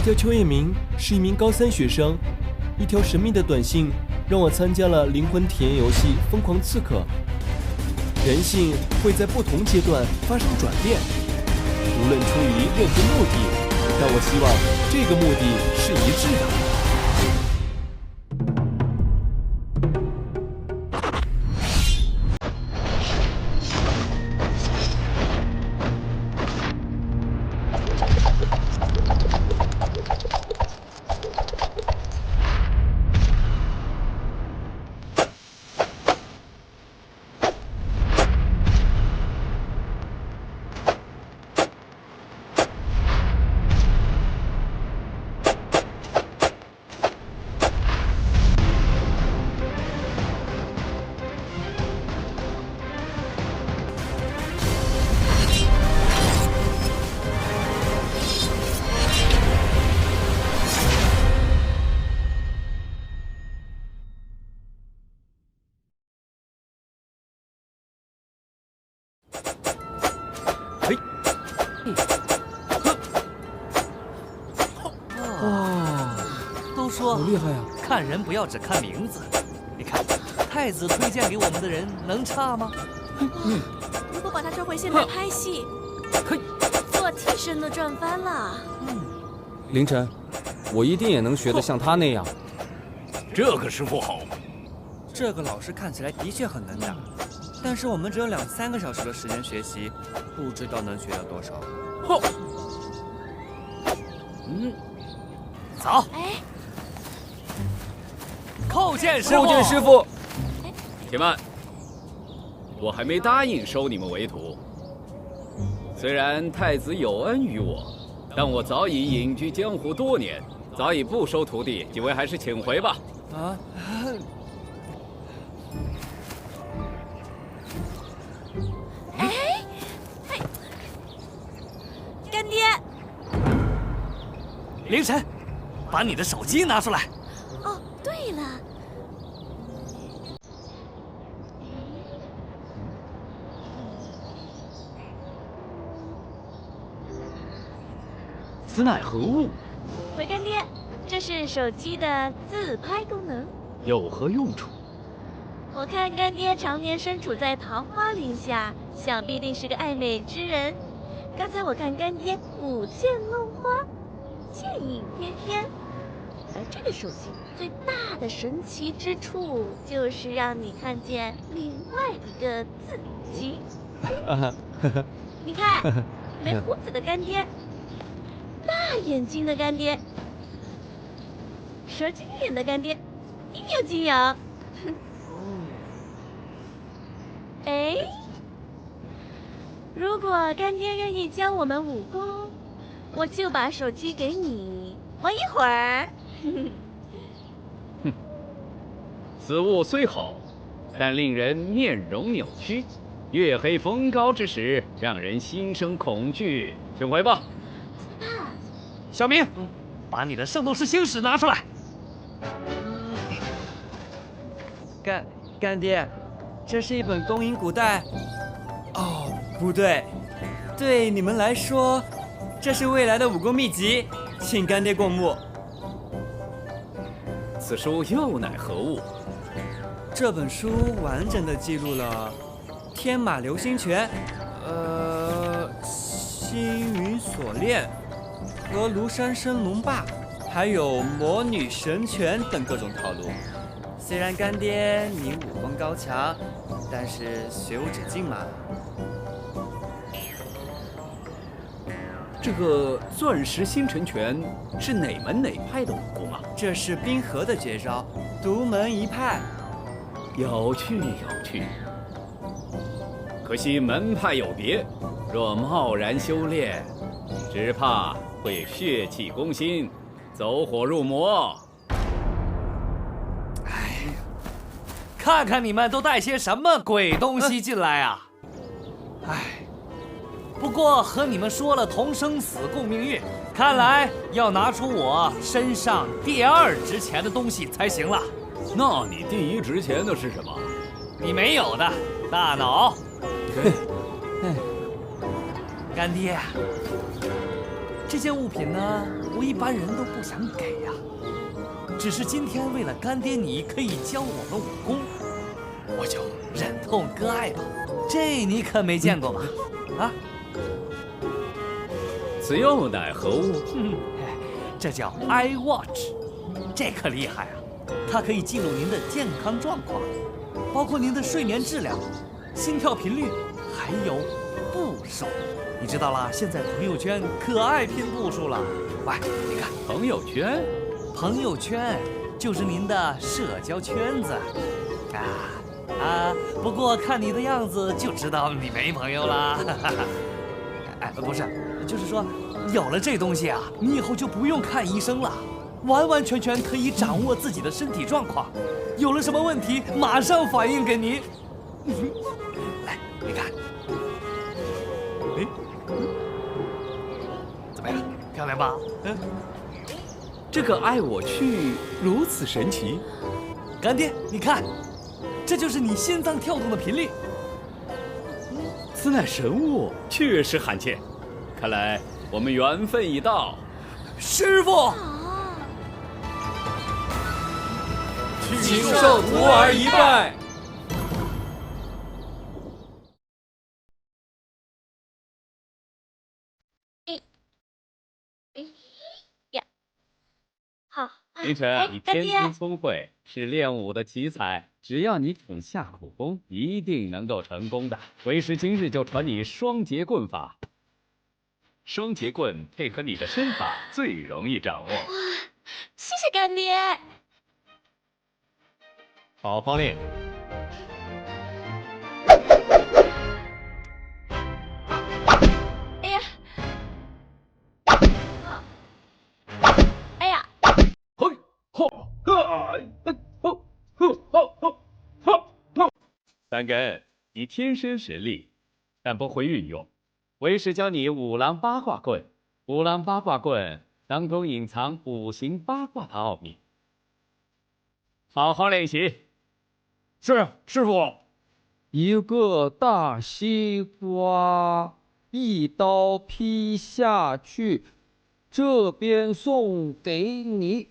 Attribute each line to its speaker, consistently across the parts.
Speaker 1: 叫秋叶明，是一名高3学生。一条神秘的短信让我参加了灵魂体验游戏《疯狂刺客》。人性会在不同阶段发生转变，无论出于任何目的，但我希望这个目的是一致的。
Speaker 2: 都说
Speaker 1: 好厉害呀！
Speaker 2: 看人不要只看名字。你看，太子推荐给我们的人能差吗？
Speaker 3: 如果把他抓回现代拍戏，做替身都赚翻了。
Speaker 4: 凌晨，我一定也能学得像他那样。
Speaker 5: 这个师傅好。
Speaker 6: 这个老师看起来的确很能打，但是我们只有2-3个小时的时间学习，不知道能学到多少。
Speaker 5: 哼。
Speaker 2: 走。
Speaker 3: 哎，
Speaker 2: 叩见师傅。
Speaker 4: 叩见师傅。
Speaker 5: 且慢，我还没答应收你们为徒。虽然太子有恩于我，但我早已隐居江湖多年，早已不收徒弟，几位还是请回吧。
Speaker 6: 啊！
Speaker 3: 干爹。
Speaker 2: 凌晨，把你的手机拿出来。
Speaker 3: 哦，对了。
Speaker 5: 此乃何物？
Speaker 3: 回干爹，这是手机的自拍功能。
Speaker 5: 有何用处？
Speaker 3: 我看干爹常年身处在桃花林下，想必定是个爱美之人。刚才我看干爹舞剑弄花，剑影翩翩。而这个手机最大的神奇之处，就是让你看见另外一个自己。你看，没胡子的干爹，大眼睛的干爹，蛇精脸的干爹，应有尽有。哎，如果干爹愿意教我们武功，我就把手机给你玩一会儿。
Speaker 5: 此物虽好，但令人面容扭曲，月黑风高之时，让人心生恐惧。请回吧。
Speaker 2: 小明，把你的圣斗士星矢拿出来。
Speaker 6: 干爹，这是一本东瀛古代。哦，不对，对你们来说，这是未来的武功秘籍，请干爹过目。
Speaker 5: 此书又乃何物？
Speaker 6: 这本书完整的记录了天马流星拳、星云锁链和庐山升龙霸，还有魔女神拳等各种套路。虽然干爹你武功高强，但是学无止境嘛。
Speaker 5: 这个钻石星辰拳是哪门哪派的武功啊？
Speaker 6: 这是冰河的绝招，独门一派。
Speaker 5: 有趣有趣。可惜门派有别，若贸然修炼，只怕会血气攻心，走火入魔。
Speaker 2: 看看你们都带些什么鬼东西进来啊！哎，不过和你们说了同生死共命运，看来要拿出我身上第2值钱的东西才行了。
Speaker 5: 那你第1值钱的是什么？
Speaker 2: 你没有的大脑。干爹，这件物品呢，我一般人都不想给呀。只是今天为了干爹你可以教我们武功，我就忍痛割爱吧。这你可没见过吧？啊？
Speaker 5: 此又乃何物？
Speaker 2: 这叫 iWatch， 这可厉害啊！它可以记录您的健康状况，包括您的睡眠质量、心跳频率，还有步数。你知道啦，现在朋友圈可爱拼步数了。喂，你看，
Speaker 5: 朋友圈？
Speaker 2: 朋友圈就是您的社交圈子。不过看你的样子就知道你没朋友啦。哎，不是，就是说，有了这东西啊，你以后就不用看医生了，完完全全可以掌握自己的身体状况，有了什么问题马上反映给你。来，你看，怎么样，漂亮吧？
Speaker 5: 这个爱我去如此神奇，
Speaker 2: 干爹，你看，这就是你心脏跳动的频率。
Speaker 5: 此乃神物，确实罕见。看来我们缘分已到。
Speaker 2: 师傅，
Speaker 1: 请受徒儿一拜。
Speaker 3: 好，
Speaker 5: 凌晨，你天
Speaker 3: 干爹
Speaker 5: 资聪慧，是练武的奇才，只要你肯下苦功，一定能够成功的。为师今日就传你双节棍法。双节棍配合你的身法，最容易掌握。
Speaker 3: 谢谢干爹。
Speaker 5: 好好练。
Speaker 3: 哎呀，哎呀，
Speaker 5: 嘿，吼，三根，你天生神力，但不会运用。为师教你五郎八卦棍，五郎八卦棍当中隐藏五行八卦的奥秘。好好练习。
Speaker 7: 是，师傅。一个大西瓜，一刀劈下去，这边送给你，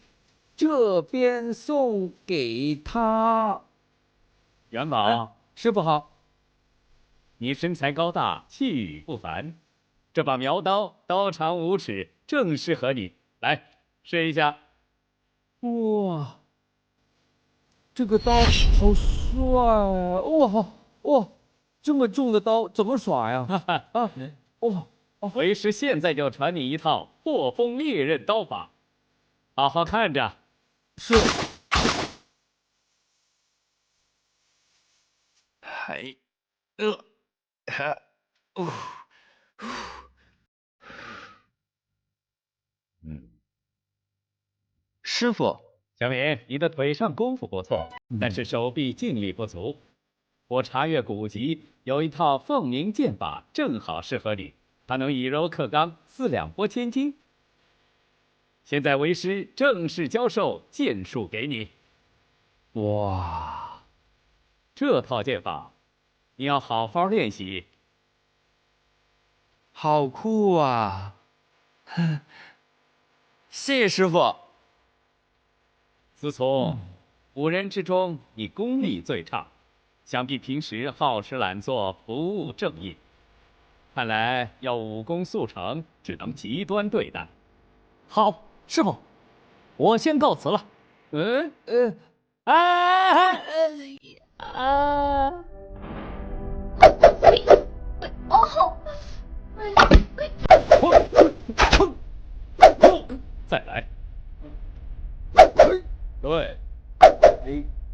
Speaker 7: 这边送给他。
Speaker 5: 元宝，
Speaker 7: 师傅好。
Speaker 5: 你身材高大，气宇不凡，这把苗刀刀长5尺，正适合你。来，试一下。
Speaker 7: 哇，这个刀好帅啊！哇，这么重的刀怎么耍呀？哇！
Speaker 5: 为师现在就传你一套破风猎刃刀法，好好看着。
Speaker 7: 是。
Speaker 6: 师傅，
Speaker 5: 小敏，你的腿上功夫不错，但是手臂劲力不足。我查阅古籍，有一套凤鸣剑法，正好适合你，它能以柔克刚，4两拨千斤。现在为师正式教授剑术给你。哇，这套剑法，你要好好练习。
Speaker 6: 好酷啊！谢谢师傅。
Speaker 5: 自从5人之中，你功力最差，想必平时好吃懒做，不务正业。看来要武功速成，只能极端对待。
Speaker 2: 好，师傅，我先告辞了。
Speaker 5: 再来。对。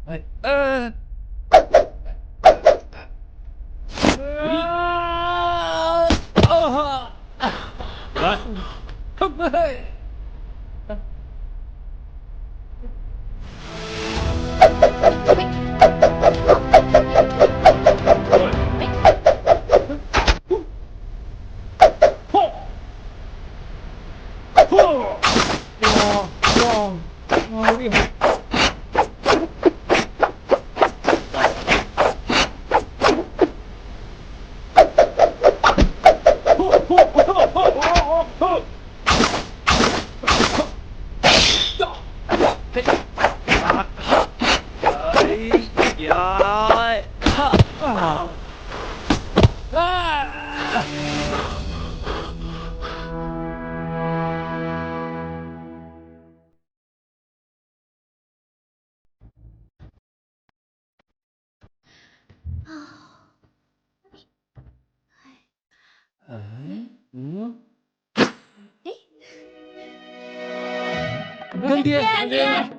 Speaker 5: 来。
Speaker 7: 哇，厉害！干爹，
Speaker 3: 干爹。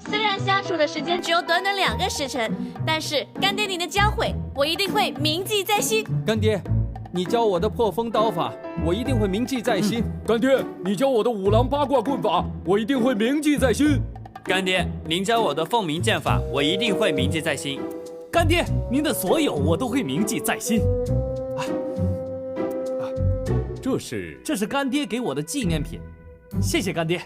Speaker 3: 虽然相处的时间只有短短2个时辰，但是干爹您的教诲，我一定会铭记在心。
Speaker 4: 干爹，你教我的破风刀法，我一定会铭记在心。
Speaker 8: 干爹，你教我的五郎八卦棍法，我一定会铭记在心。
Speaker 6: 干爹，您教我的凤鸣剑法，我一定会铭记在心。
Speaker 2: 干爹，您的所有我都会铭记在心。这是干爹给我的纪念品，谢谢干爹。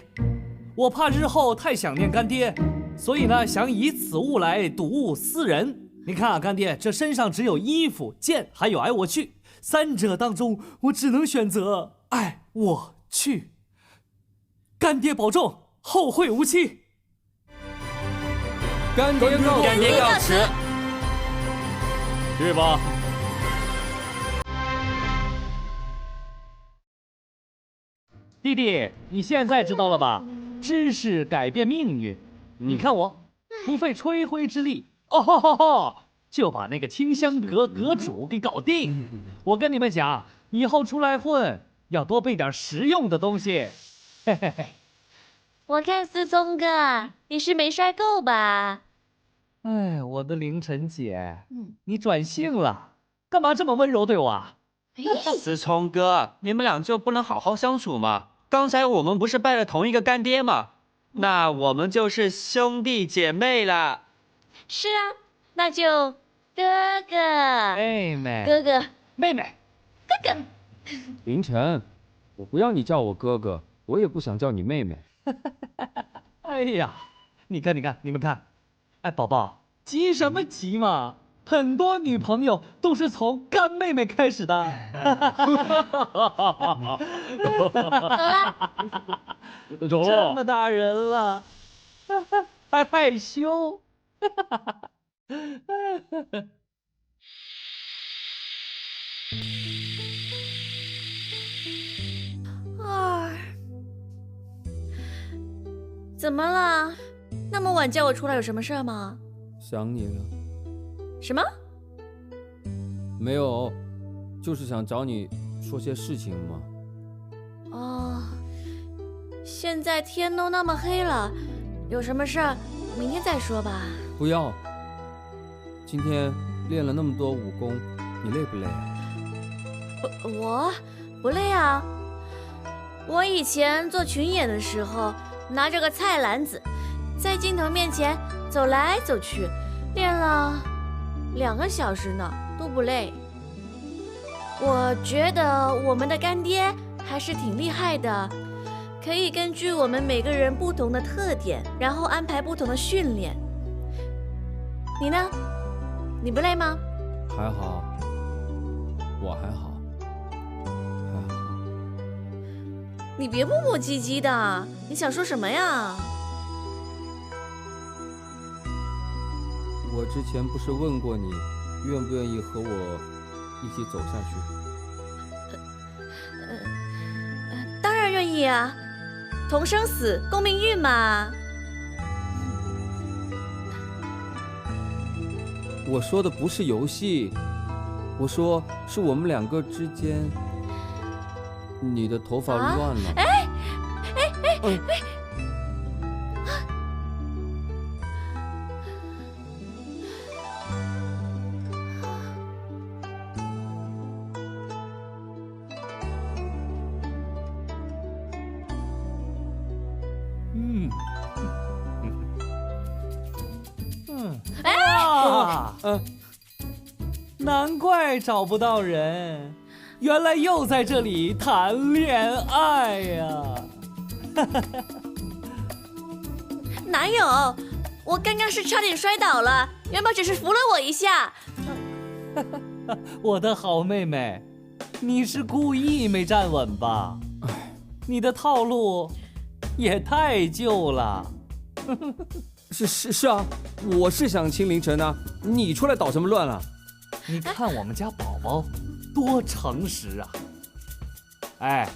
Speaker 2: 我怕日后太想念干爹，所以呢，想以此物来睹物思人。你看啊，干爹，这身上只有衣服、剑，还有爱我去，三者当中，我只能选择爱我去。干爹保重，后会无期。
Speaker 4: 干爹告
Speaker 6: 干爹告辞。
Speaker 8: 去吧。
Speaker 2: 弟弟，你现在知道了吧？知识改变命运。你看我，不费吹灰之力，就把那个清香阁阁主给搞定。我跟你们讲，以后出来混要多备点实用的东西。嘿嘿嘿。
Speaker 3: 我看思聪哥，你是没摔够吧？
Speaker 2: 哎，我的凌晨姐，你转性了，干嘛这么温柔对我啊？
Speaker 6: 思聪哥，你们俩就不能好好相处吗？刚才我们不是拜了同一个干爹吗？那我们就是兄弟姐妹了。
Speaker 3: 是啊，那就哥哥、
Speaker 2: 妹妹，
Speaker 3: 哥哥、
Speaker 2: 妹妹，
Speaker 3: 哥哥。
Speaker 7: 凌晨，我不要你叫我哥哥，我也不想叫你妹妹。
Speaker 2: 哎呀，你看，你们看，哎，宝宝，急什么急嘛？很多女朋友都是从干妹妹开始的。
Speaker 3: 走了。
Speaker 2: 这么大人了，还害羞。
Speaker 3: 怎么了？那么晚叫我出来有什么事吗？
Speaker 4: 想你了。
Speaker 3: 什么？
Speaker 4: 没有，就是想找你说些事情嘛。
Speaker 3: 哦，现在天都那么黑了，有什么事儿明天再说吧。
Speaker 4: 不要，今天练了那么多武功，你累不累啊？
Speaker 3: 我不累啊。我以前做群演的时候，拿着个菜篮子，在镜头面前走来走去，练了2个小时呢，都不累。我觉得我们的干爹还是挺厉害的，可以根据我们每个人不同的特点，然后安排不同的训练。你呢？你不累吗？
Speaker 4: 还好，我还好，还好。
Speaker 3: 你别磨磨唧唧的，你想说什么呀？
Speaker 4: 我之前不是问过你，愿不愿意和我一起走下去？
Speaker 3: 当然愿意啊，同生死，共命运嘛。
Speaker 4: 我说的不是游戏，我说是我们2个之间。你的头发乱了。
Speaker 2: 难怪找不到人，原来又在这里谈恋爱呀！
Speaker 3: 哪有？我刚刚是差点摔倒了，元宝只是扶了我一下。
Speaker 2: 我的好妹妹，你是故意没站稳吧？你的套路也太旧了。
Speaker 4: 是啊，我是想亲凌晨啊，你出来捣什么乱啊？
Speaker 2: 你看我们家宝宝多诚实啊！哎，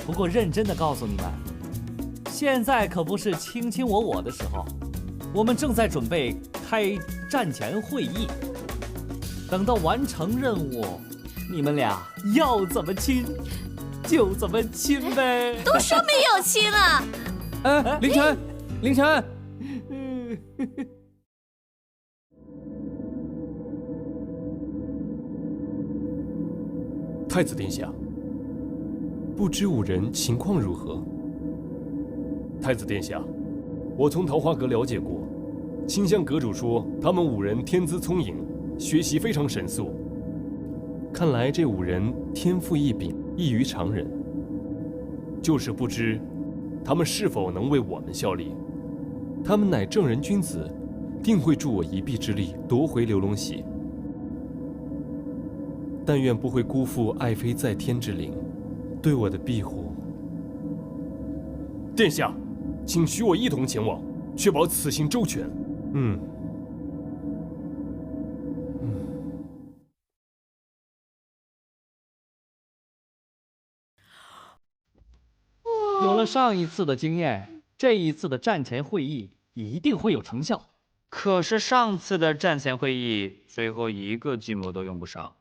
Speaker 2: 不过认真的告诉你们，现在可不是卿卿我我的时候，我们正在准备开战前会议，等到完成任务，你们俩要怎么亲就怎么亲呗。
Speaker 3: 都说没有亲了。
Speaker 4: 哎，凌晨，凌晨，
Speaker 1: 太子殿下，不知五人情况如何？太子殿下，我从桃花阁了解过，清香阁主说他们五人天资聪颖，学习非常神速。看来这五人天赋异禀，异于常人。就是不知他们是否能为我们效力。他们乃正人君子，定会助我一臂之力夺回刘龙玺。但愿不会辜负爱妃在天之灵对我的庇护。殿下，请许我一同前往，确保此行周全。
Speaker 2: 有了上一次的经验，这一次的战前会议一定会有成效。
Speaker 6: 可是上次的战前会议，最后一个计谋都用不上。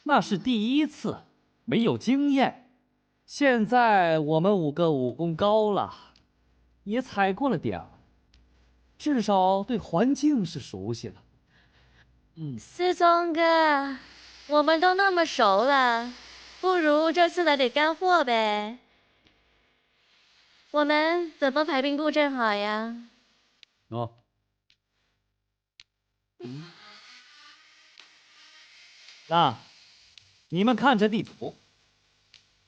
Speaker 2: 那是第一次，没有经验。现在我们5个武功高了，也踩过了点儿，至少对环境是熟悉了。
Speaker 3: 思聪哥，我们都那么熟了，不如这次来点干货呗。我们怎么排兵布阵好呀？
Speaker 4: 哦，
Speaker 2: 那你们看这地图，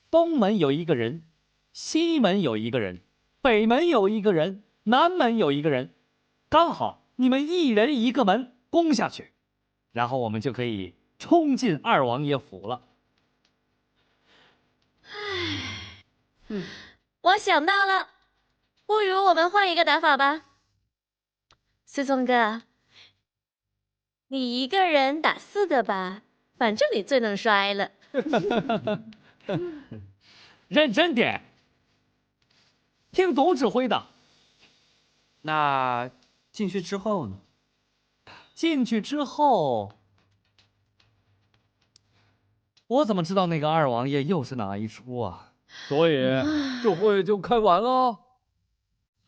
Speaker 2: 东门有一个人，西门有一个人，北门有一个人，南门有一个人，刚好你们一人一个门攻下去，然后我们就可以冲进二王爷府了。
Speaker 3: 我想到了，不如我们换一个打法吧。思聪哥，你一个人打4个吧，反正你最能摔了。
Speaker 2: 认真点，听总指挥的。
Speaker 6: 那进去之后呢？
Speaker 2: 进去之后，我怎么知道那个二王爷又是哪一出啊？
Speaker 7: 所以这会就开完了。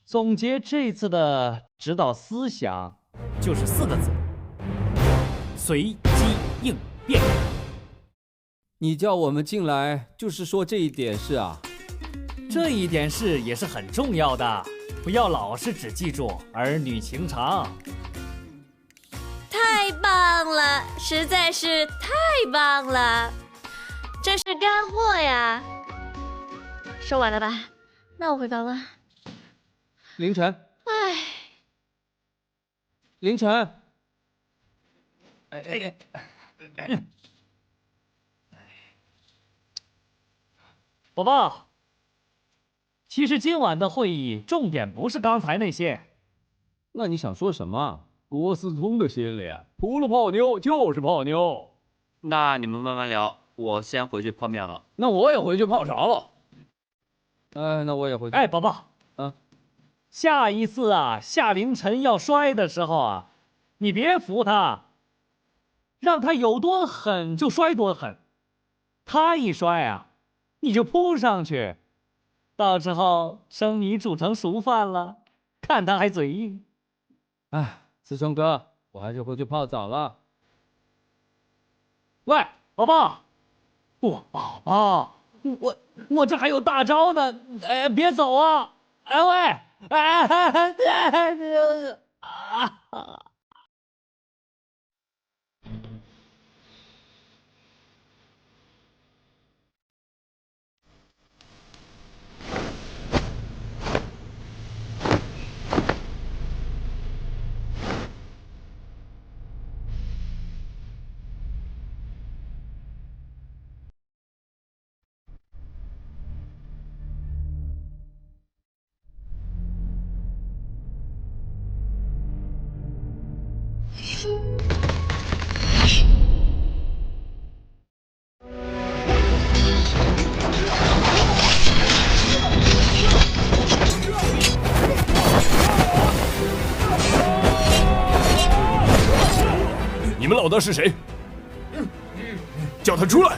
Speaker 2: 总结这次的指导思想，就是4个字：随机应变。
Speaker 4: 你叫我们进来，就是说这一点是啊？
Speaker 2: 这一点是也是很重要的，不要老是只记住儿女情长。
Speaker 3: 太棒了，实在是太棒了，这是干货呀！说完了吧？那我回房了。
Speaker 4: 凌晨，
Speaker 3: 唉，
Speaker 4: 凌晨，
Speaker 2: 宝宝，其实今晚的会议重点不是刚才那些。
Speaker 4: 那你想说什么？
Speaker 7: 郭思聪的心里，除了泡妞就是泡妞。
Speaker 6: 那你们慢慢聊，我先回去泡面了。
Speaker 7: 那我也回去泡茶了。
Speaker 4: 那我也回去。
Speaker 2: 哎，宝宝，下一次啊，夏凌晨要摔的时候啊，你别扶他，让他有多狠就摔多狠。他一摔啊，你就扑上去，到时候生米煮成熟饭了，看他还嘴硬。
Speaker 4: 哎，思聪哥，我还是回去泡澡了。
Speaker 2: 喂，宝宝，宝宝，我这还有大招呢，哎，别走啊！哎喂，
Speaker 8: 老大是谁？叫他出来！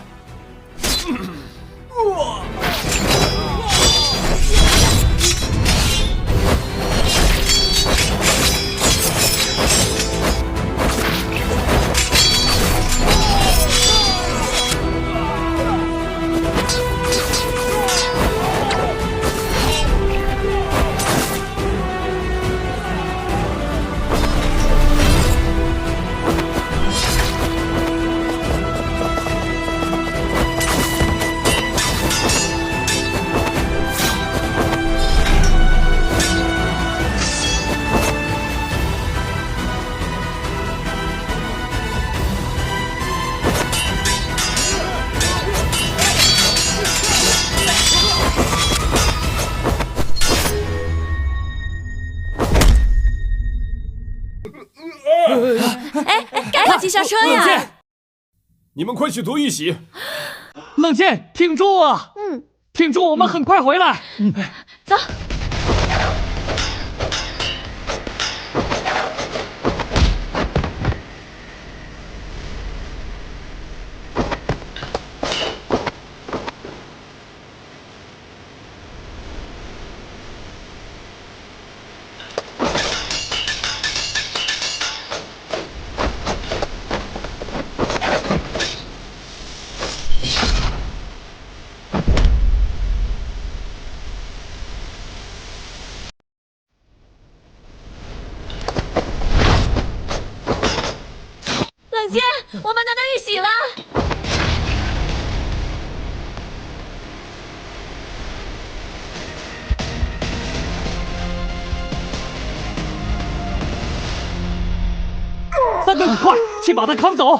Speaker 3: 赶快骑上车呀！
Speaker 8: 你们快去读一喜！
Speaker 2: 冷剑，挺住啊！挺住，我们很快回来。
Speaker 3: 走。冷剑，我们拿到玉玺了。
Speaker 2: 三哥，快去把他扛走！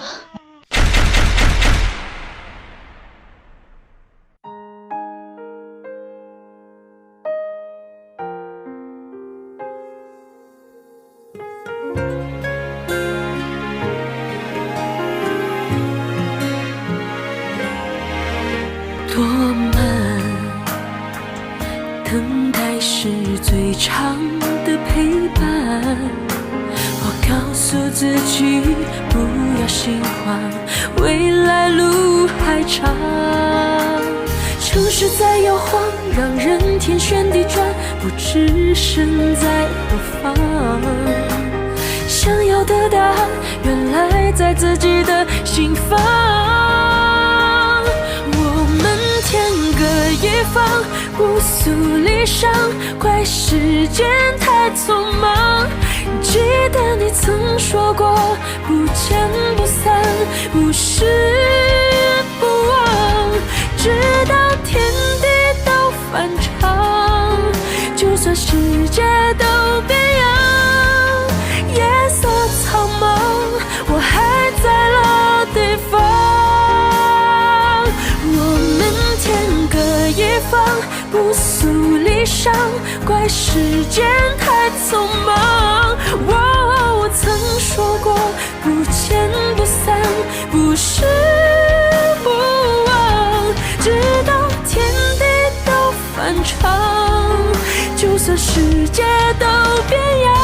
Speaker 9: 多慢，等待是最长的陪伴。我告诉自己不要心慌，未来路还长。城市在摇晃，让人天旋地转，不知身在何方。想要的答案，原来在自己的心房。天各一方，不诉离殇，怪时间太匆忙。记得你曾说过，不见不散，不是不忘。直到天地都反常，就算世界都变样，夜色苍茫，我还在老地方。不诉离殇，怪时间太匆忙。我曾说过，不见不散，不是不忘。直到天地都反常，就算世界都变样，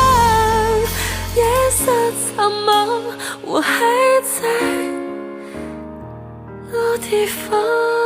Speaker 9: 夜色苍茫，我还在老地方。